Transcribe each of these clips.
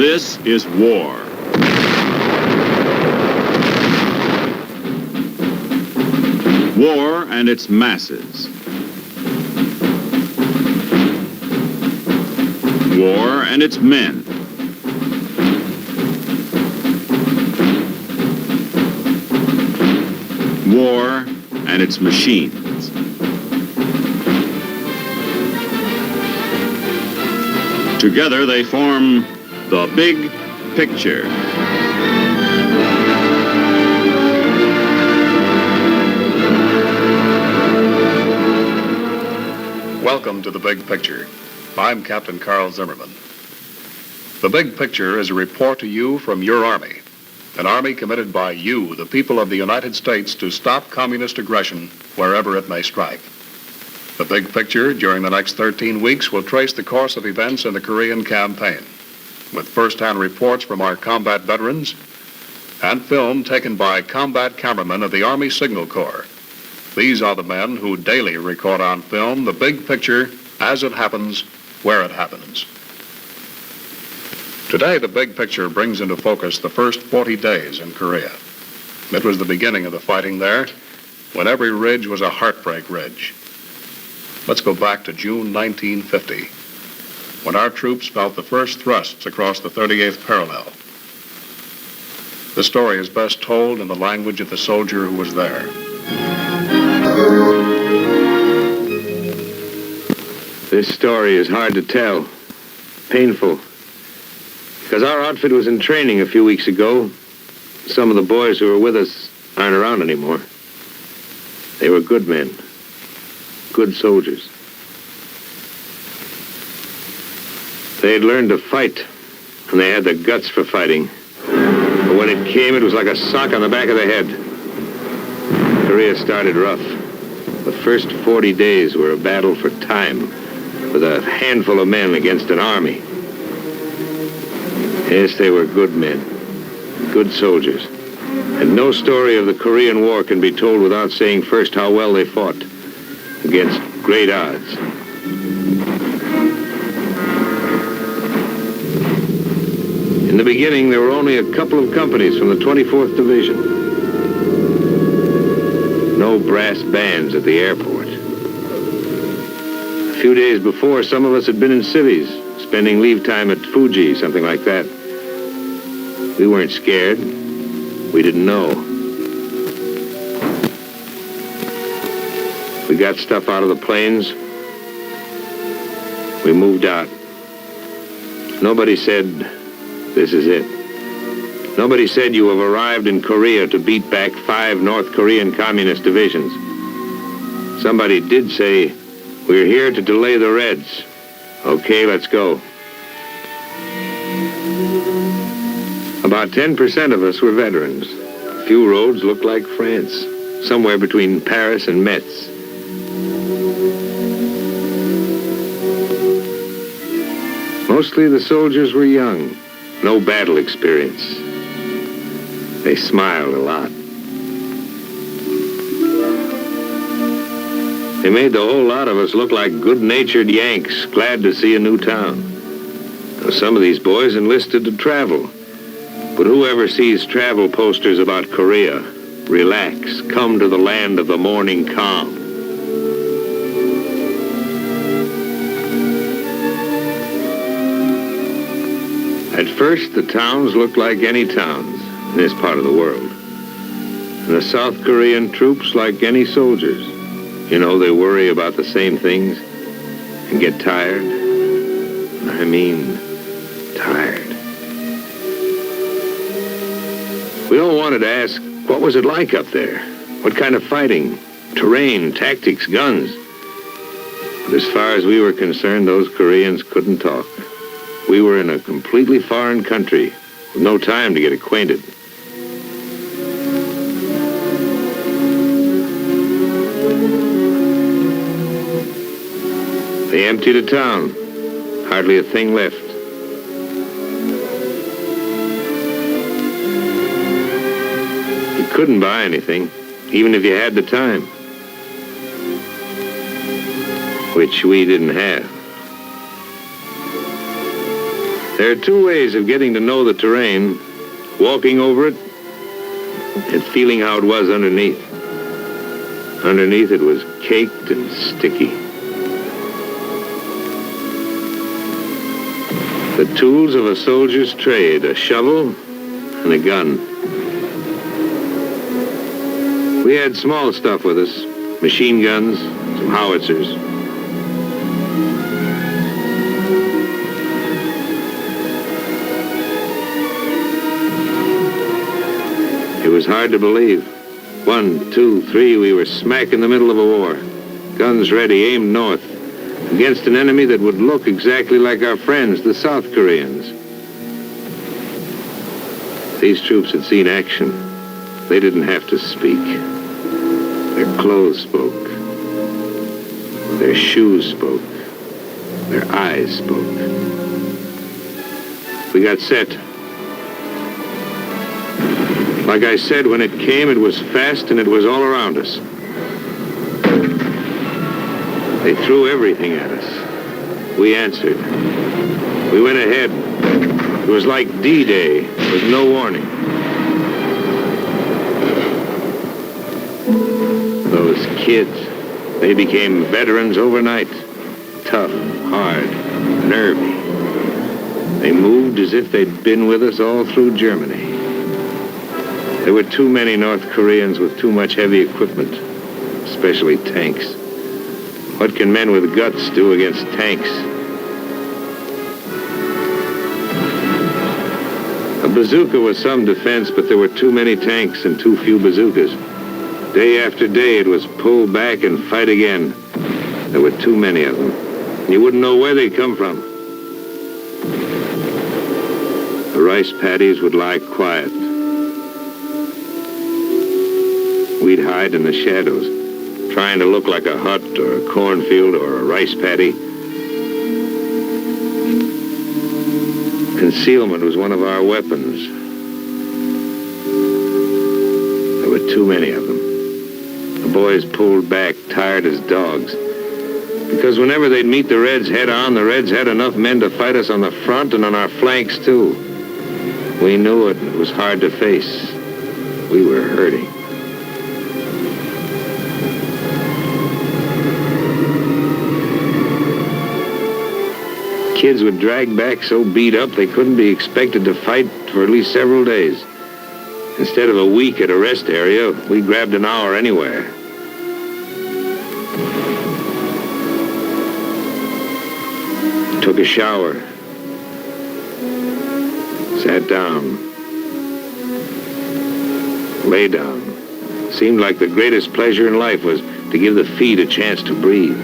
This is war. War and its masses. War and its men. War and its machines. Together they form the big picture. Welcome to The Big Picture. I'm Captain Carl Zimmerman. The Big Picture is a report to you from your Army, an Army committed by you, the people of the United States, to stop communist aggression wherever it may strike. The Big Picture, during the next 13 weeks, will trace the course of events in the Korean campaign, with first-hand reports from our combat veterans and film taken by combat cameramen of the Army Signal Corps. These are the men who daily record on film the big picture as it happens, where it happens. Today, the big picture brings into focus the first 40 days in Korea. It was the beginning of the fighting there, when every ridge was a heartbreak ridge. Let's go back to June 1950, when our troops felt the first thrusts across the 38th parallel. The story is best told in the language of the soldier who was there. This story is hard to tell, painful, because our outfit was in training a few weeks ago. Some of the boys who were with us aren't around anymore. They were good men, good soldiers. They had learned to fight, and they had the guts for fighting. But when it came, it was like a sock on the back of the head. Korea started rough. The first 40 days were a battle for time, with a handful of men against an army. Yes, they were good men, good soldiers. And no story of the Korean War can be told without saying first how well they fought against great odds. In the beginning, there were only a couple of companies from the 24th Division. No brass bands at the airport. A few days before, some of us had been in cities, spending leave time at Fuji, something like that. We weren't scared. We didn't know. We got stuff out of the planes. We moved out. Nobody said, "This is it." Nobody said, "You have arrived in Korea to beat back 5 North Korean communist divisions." Somebody did say, "We're here to delay the Reds. Okay, let's go." About 10% of us were veterans. A few roads looked like France, somewhere between Paris and Metz. Mostly the soldiers were young, no battle experience. They smiled a lot. They made the whole lot of us look like good-natured Yanks, glad to see a new town. Now, some of these boys enlisted to travel. But whoever sees travel posters about Korea, relax, come to the land of the morning calm. At first, the towns looked like any towns in this part of the world. And the South Korean troops like any soldiers. You know, they worry about the same things and get tired. I mean, tired. We all wanted to ask, what was it like up there? What kind of fighting? Terrain, tactics, guns? But as far as we were concerned, those Koreans couldn't talk. We were in a completely foreign country with no time to get acquainted. They emptied a town. Hardly a thing left. You couldn't buy anything, even if you had the time. Which we didn't have. There are two ways of getting to know the terrain: walking over it and feeling how it was underneath. Underneath it was caked and sticky. The tools of a soldier's trade: a shovel and a gun. We had small stuff with us: machine guns, some howitzers. It was hard to believe. 1, 2, 3, we were smack in the middle of a war. Guns ready, aimed north, against an enemy that would look exactly like our friends, the South Koreans. These troops had seen action. They didn't have to speak. Their clothes spoke. Their shoes spoke. Their eyes spoke. We got set. Like I said, when it came, it was fast and it was all around us. They threw everything at us. We answered. We went ahead. It was like D-Day, with no warning. Those kids, they became veterans overnight. Tough, hard, nervy. They moved as if they'd been with us all through Germany. There were too many North Koreans with too much heavy equipment, especially tanks. What can men with guts do against tanks? A bazooka was some defense, but there were too many tanks and too few bazookas. Day after day, it was pull back and fight again. There were too many of them. You wouldn't know where they'd come from. The rice paddies would lie quiet. We'd hide in the shadows, trying to look like a hut or a cornfield or a rice paddy. Concealment was one of our weapons. There were too many of them. The boys pulled back, tired as dogs. Because whenever they'd meet the Reds head-on, the Reds had enough men to fight us on the front and on our flanks, too. We knew it, and it was hard to face. We were hurting. Kids would drag back so beat up they couldn't be expected to fight for at least several days. Instead of a week at a rest area, we grabbed an hour anywhere. Took a shower. Sat down. Lay down. Seemed like the greatest pleasure in life was to give the feet a chance to breathe.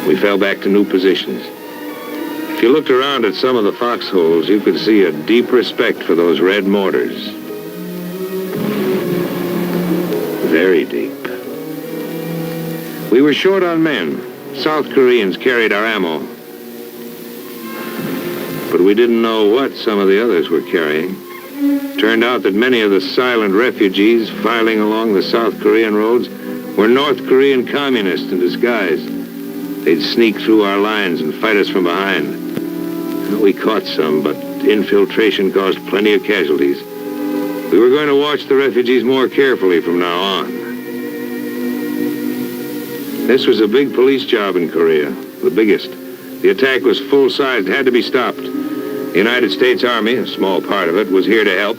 We fell back to new positions. If you looked around at some of the foxholes, you could see a deep respect for those red mortars. Very deep. We were short on men. South Koreans carried our ammo. But we didn't know what some of the others were carrying. Turned out that many of the silent refugees filing along the South Korean roads were North Korean communists in disguise. They'd sneak through our lines and fight us from behind. We caught some, but infiltration caused plenty of casualties. We were going to watch the refugees more carefully from now on. This was a big police job in Korea, the biggest. The attack was full-sized, had to be stopped. The United States Army, a small part of it, was here to help.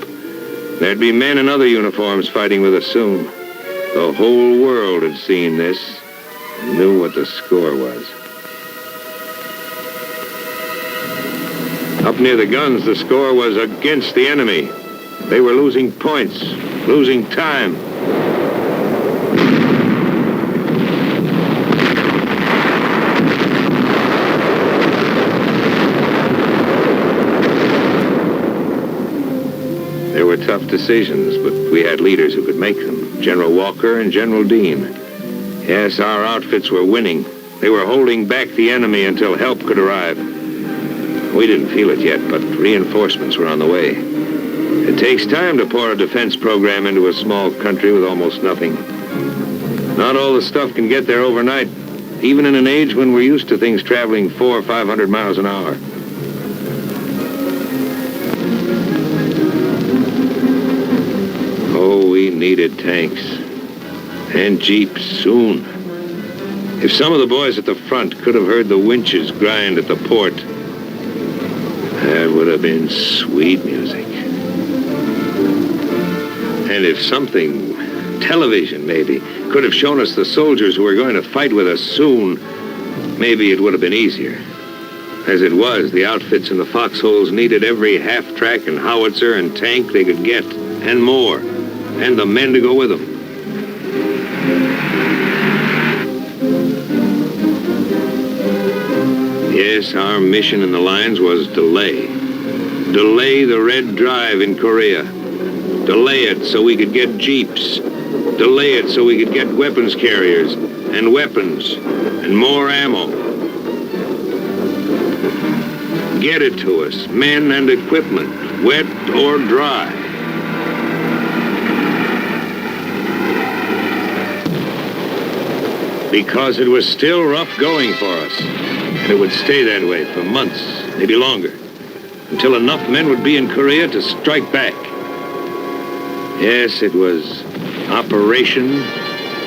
There'd be men in other uniforms fighting with us soon. The whole world had seen this and knew what the score was. Up near the guns, the score was against the enemy. They were losing points, losing time. There were tough decisions, but we had leaders who could make them. General Walker and General Dean. Yes, our outfits were winning. They were holding back the enemy until help could arrive. We didn't feel it yet, but reinforcements were on the way. It takes time to pour a defense program into a small country with almost nothing. Not all the stuff can get there overnight. even in an age when we're used to things traveling 400 or 500 miles an hour. Oh, we needed tanks and jeeps soon. If some of the boys at the front could have heard the winches grind at the port, that would have been sweet music. And if something, television maybe, could have shown us the soldiers who were going to fight with us soon, maybe it would have been easier. As it was, the outfits in the foxholes needed every half-track and howitzer and tank they could get, and more, and the men to go with them. Yes, our mission in the lines was delay. Delay the Red Drive in Korea. Delay it so we could get jeeps. Delay it so we could get weapons carriers and weapons and more ammo. Get it to us, men and equipment, wet or dry. Because it was still rough going for us. And it would stay that way for months, maybe longer, until enough men would be in Korea to strike back. Yes, it was Operation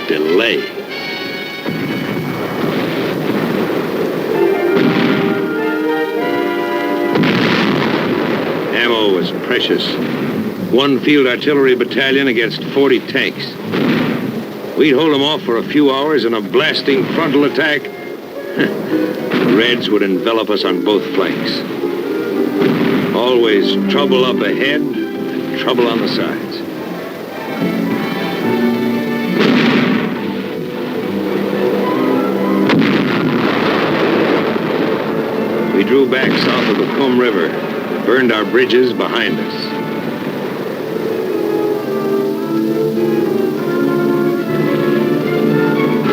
Delay. Ammo was precious. One field artillery battalion against 40 tanks. We'd hold them off for a few hours in a blasting frontal attack. The Reds would envelop us on both flanks. Always trouble up ahead and trouble on the sides. We drew back south of the Kum River, burned our bridges behind us.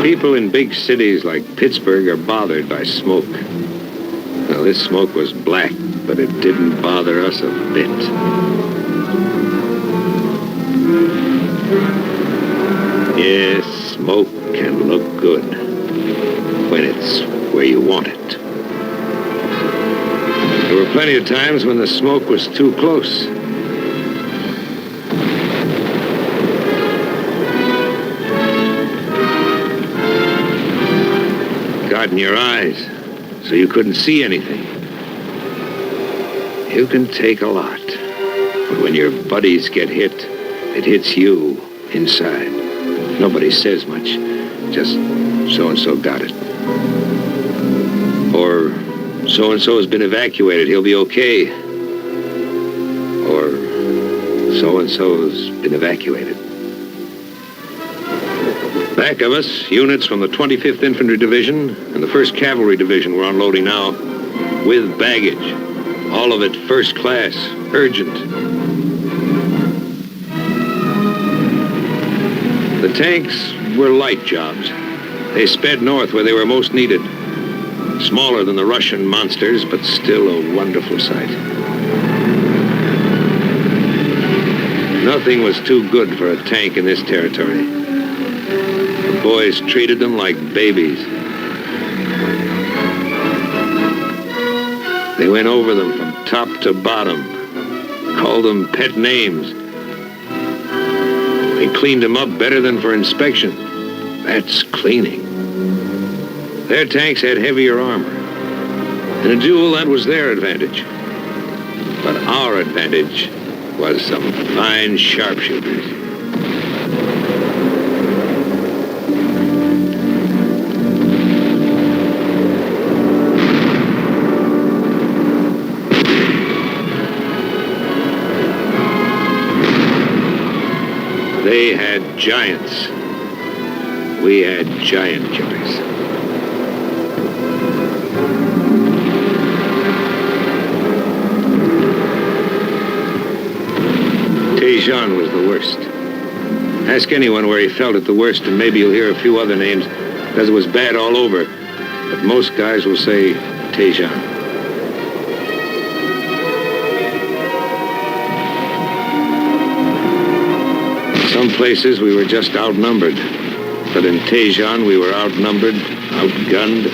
People in big cities like Pittsburgh are bothered by smoke. Well, this smoke was black, but it didn't bother us a bit. Yes, smoke can look good when it's where you want it. There were plenty of times when the smoke was too close. Got in your eyes, so you couldn't see anything. You can take a lot, but when your buddies get hit, it hits you inside. Nobody says much, just so-and-so got it. Or so-and-so has been evacuated, he'll be okay. Or so-and-so's been evacuated. Back of us, units from the 25th Infantry Division and the 1st Cavalry Division were unloading now, with baggage. All of it first class, urgent. The tanks were light jobs. They sped north where they were most needed. Smaller than the Russian monsters, but still a wonderful sight. Nothing was too good for a tank in this territory. The boys treated them like babies. They went over them from top to bottom, called them pet names. They cleaned them up better than for inspection. That's cleaning. Their tanks had heavier armor. In a duel, that was their advantage. But our advantage was some fine sharpshooters. They had giants. We had giant killers. Tejan was the worst. Ask anyone where he felt it the worst, and maybe you'll hear a few other names, because it was bad all over. But most guys will say Tejan. Some places we were just outnumbered, but in Tejan we were outnumbered outgunned,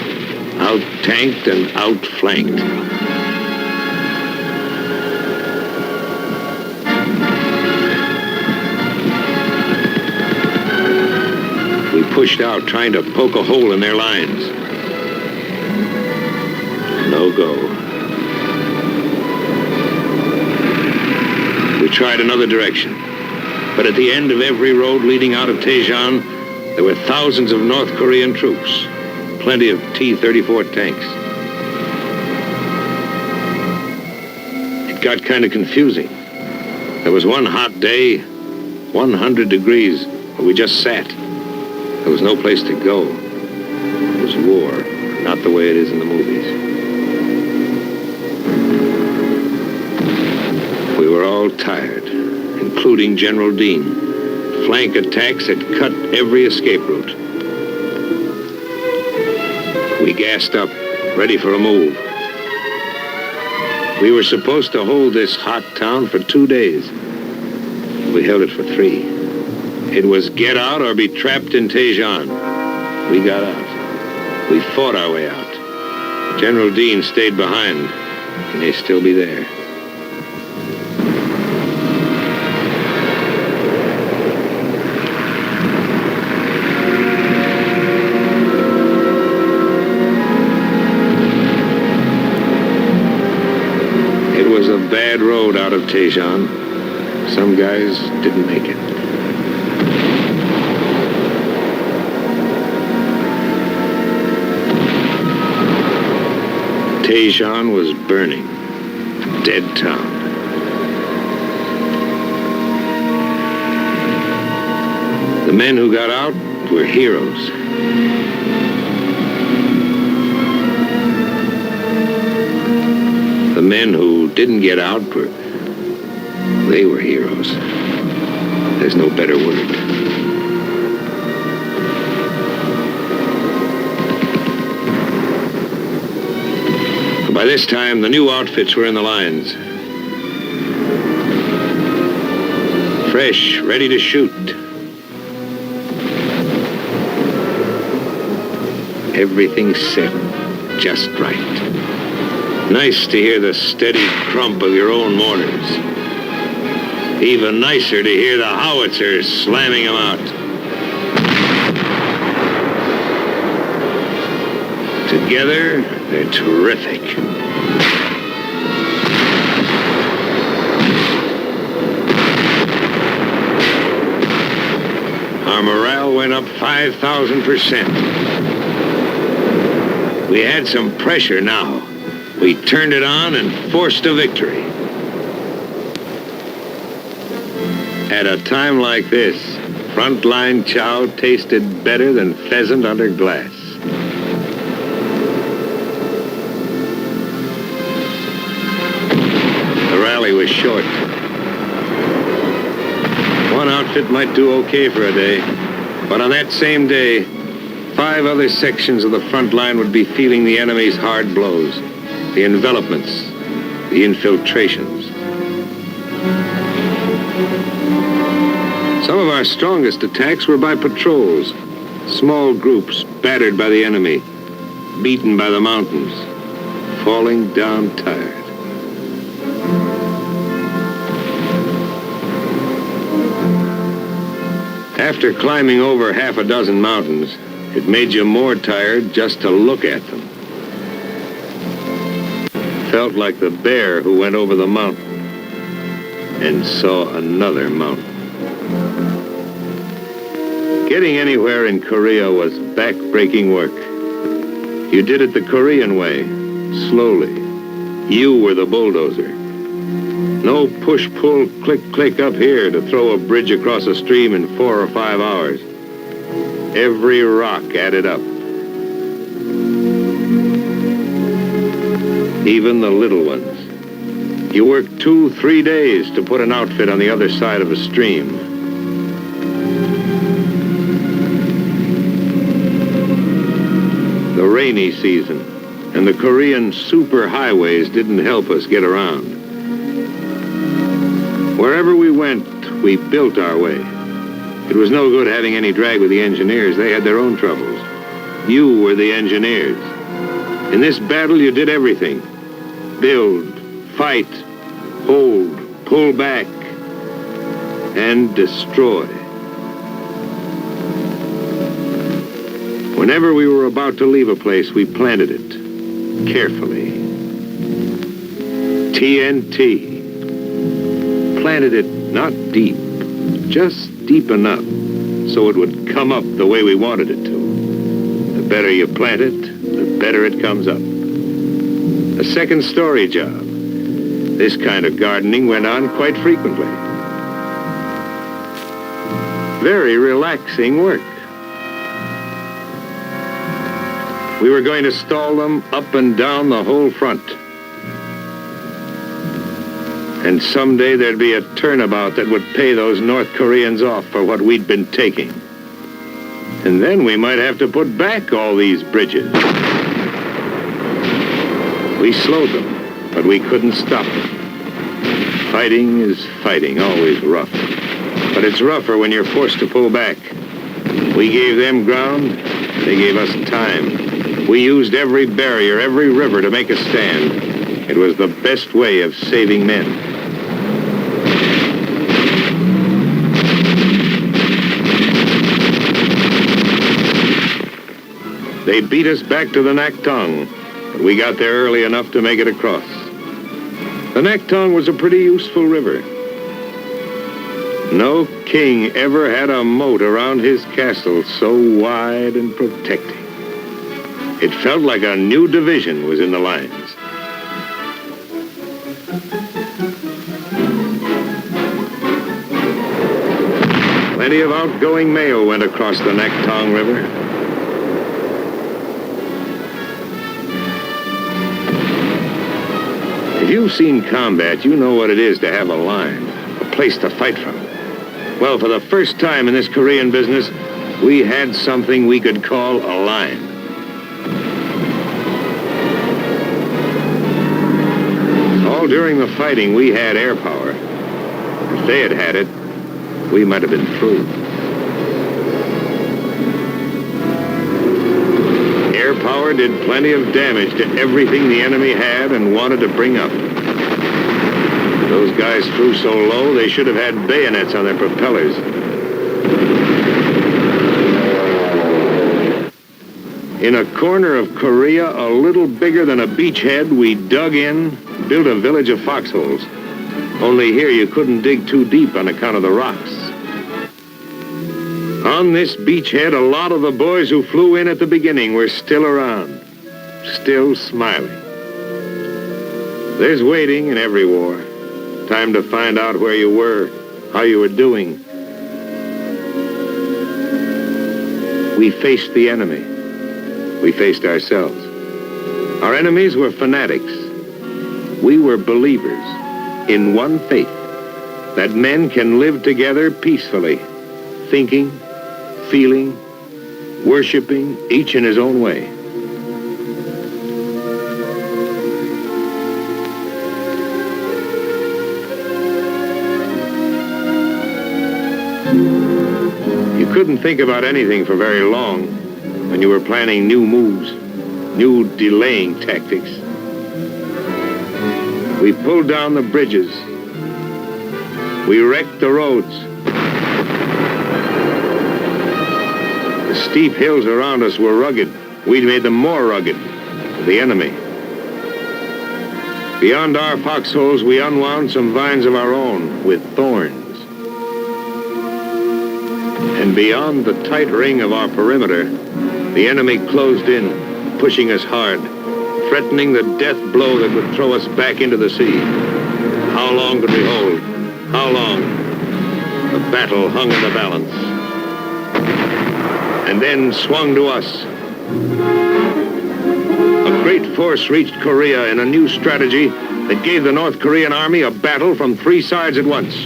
out-tanked, and outflanked. We pushed out, trying to poke a hole in their lines. No go. We tried another direction. But at the end of every road leading out of Daejeon, there were thousands of North Korean troops. Plenty of T-34 tanks. It got kind of confusing. There was one hot day, 100 degrees, where we just sat. There was no place to go. It was war, not the way it is in the movies. We were all tired, including General Dean. Flank attacks had cut every escape route. We gassed up, ready for a move. We were supposed to hold this hot town for 2 days. We held it for 3. It was get out or be trapped in Daejeon. We got out. We fought our way out. General Dean stayed behind. He may still be there. It was a bad road out of Daejeon. Some guys didn't make it. Daejeon was burning. Dead town. The men who got out were heroes. The men who didn't get out were heroes. There's no better word. By this time, the new outfits were in the lines. Fresh, ready to shoot. Everything set just right. Nice to hear the steady crump of your own mortars. Even nicer to hear the howitzers slamming them out. Together, they're terrific. Our morale went up 5,000%. We had some pressure now. We turned it on and forced a victory. At a time like this, frontline chow tasted better than pheasant under glass. The rally was short. One outfit might do okay for a day, but on that same day, 5 other sections of the front line would be feeling the enemy's hard blows, the envelopments, the infiltrations. Some of our strongest attacks were by patrols, small groups battered by the enemy, beaten by the mountains, falling down tired. After climbing over half a dozen mountains, it made you more tired just to look at them. Felt like the bear who went over the mountain and saw another mountain. Getting anywhere in Korea was back-breaking work. You did it the Korean way, slowly. You were the bulldozer. No push-pull, click-click up here to throw a bridge across a stream in 4 or 5 hours. Every rock added up. Even the little ones. You worked 2-3 days to put an outfit on the other side of a stream. The rainy season and the Korean superhighways didn't help us get around. Wherever we went, we built our way. It was no good having any drag with the engineers. They had their own troubles. You were the engineers. In this battle, you did everything. Build, fight, hold, pull back, and destroy. Whenever we were about to leave a place, we planted it carefully. TNT. Planted it not deep, just deep enough so it would come up the way we wanted it to. The better you plant it, the better it comes up. A second story job. This kind of gardening went on quite frequently. Very relaxing work. We were going to stall them up and down the whole front. And someday there'd be a turnabout that would pay those North Koreans off for what we'd been taking. And then we might have to put back all these bridges. We slowed them, but we couldn't stop them. Fighting is fighting, always rough. But it's rougher when you're forced to pull back. We gave them ground, they gave us time. We used every barrier, every river to make a stand. It was the best way of saving men. They beat us back to the Naktong, but we got there early enough to make it across. The Naktong was a pretty useful river. No king ever had a moat around his castle so wide and protecting. It felt like a new division was in the lines. Plenty of outgoing mail went across the Naktong River. If you've seen combat, you know what it is to have a line, a place to fight from. Well, for the first time in this Korean business, we had something we could call a line. All during the fighting, we had air power. If they had had it, we might have been through. Air power did plenty of damage to everything the enemy had and wanted to bring up. Those guys flew so low, they should have had bayonets on their propellers. In a corner of Korea, a little bigger than a beachhead, we dug in, built a village of foxholes. Only here you couldn't dig too deep on account of the rocks. On this beachhead, a lot of the boys who flew in at the beginning were still around, still smiling. There's waiting in every war. Time to find out where you were, how you were doing. We faced the enemy. We faced ourselves. Our enemies were fanatics. We were believers in one faith, that men can live together peacefully, thinking, feeling, worshiping, each in his own way. You couldn't think about anything for very long when you were planning new moves, new delaying tactics. We pulled down the bridges. We wrecked the roads. The steep hills around us were rugged. We'd made them more rugged for the enemy. Beyond our foxholes, we unwound some vines of our own with thorns. And beyond the tight ring of our perimeter, the enemy closed in, pushing us hard, threatening the death blow that would throw us back into the sea. How long could we hold? How long? The battle hung in the balance. And then swung to us. A great force reached Korea in a new strategy that gave the North Korean army a battle from three sides at once.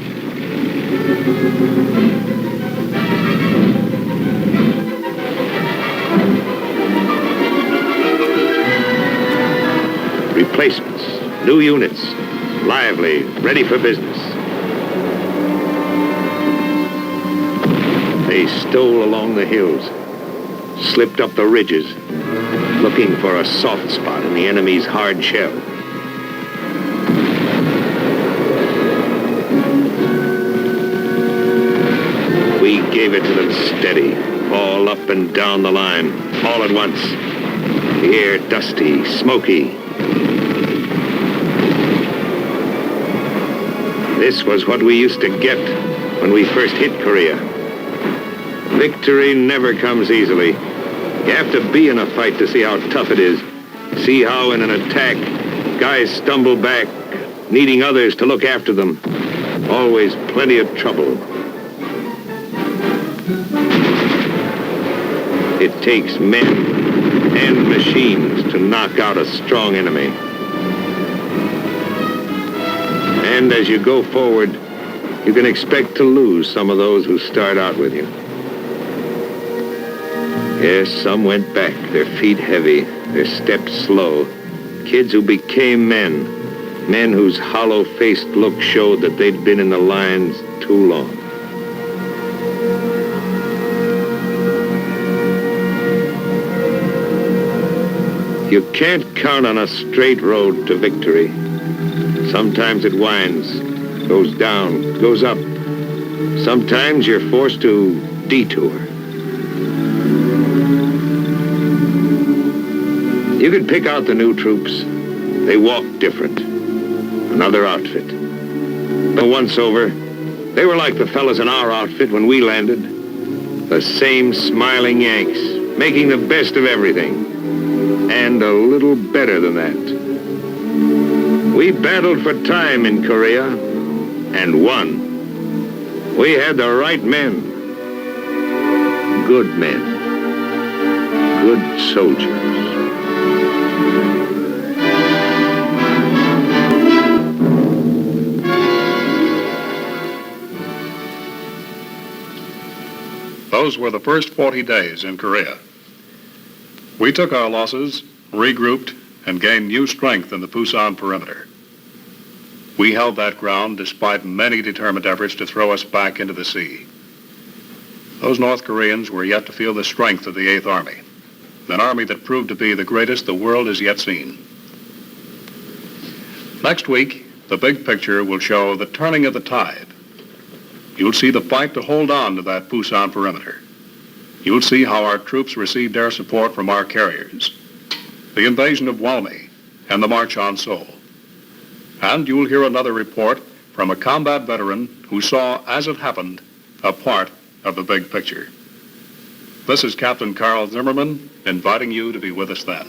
Replacements, new units, lively, ready for business. They stole along the hills, slipped up the ridges, looking for a soft spot in the enemy's hard shell. We gave it to them steady, all up and down the line, all at once. The air dusty, smoky. This was what we used to get when we first hit Korea. Victory never comes easily. You have to be in a fight to see how tough it is. See how in an attack, guys stumble back, needing others to look after them. Always plenty of trouble. It takes men and machines to knock out a strong enemy. And as you go forward, you can expect to lose some of those who start out with you. Yes, some went back, their feet heavy, their steps slow. Kids who became men, men whose hollow-faced look showed that they'd been in the lines too long. You can't count on a straight road to victory. Sometimes it winds, goes down, goes up. Sometimes you're forced to detour. You could pick out the new troops. They walk different. Another outfit. But once over, they were like the fellas in our outfit when we landed. The same smiling Yanks, making the best of everything. And a little better than that. We battled for time in Korea, and won. We had the right men. Good men. Good soldiers. Those were the first 40 days in Korea. We took our losses, regrouped, and gained new strength in the Pusan Perimeter. We held that ground despite many determined efforts to throw us back into the sea. Those North Koreans were yet to feel the strength of the 8th Army, an army that proved to be the greatest the world has yet seen. Next week, the big picture will show the turning of the tide. You'll see the fight to hold on to that Pusan Perimeter. You'll see how our troops received air support from our carriers, the invasion of Walmy, and the march on Seoul. And you'll hear another report from a combat veteran who saw, as it happened, a part of the big picture. This is Captain Carl Zimmerman, inviting you to be with us then.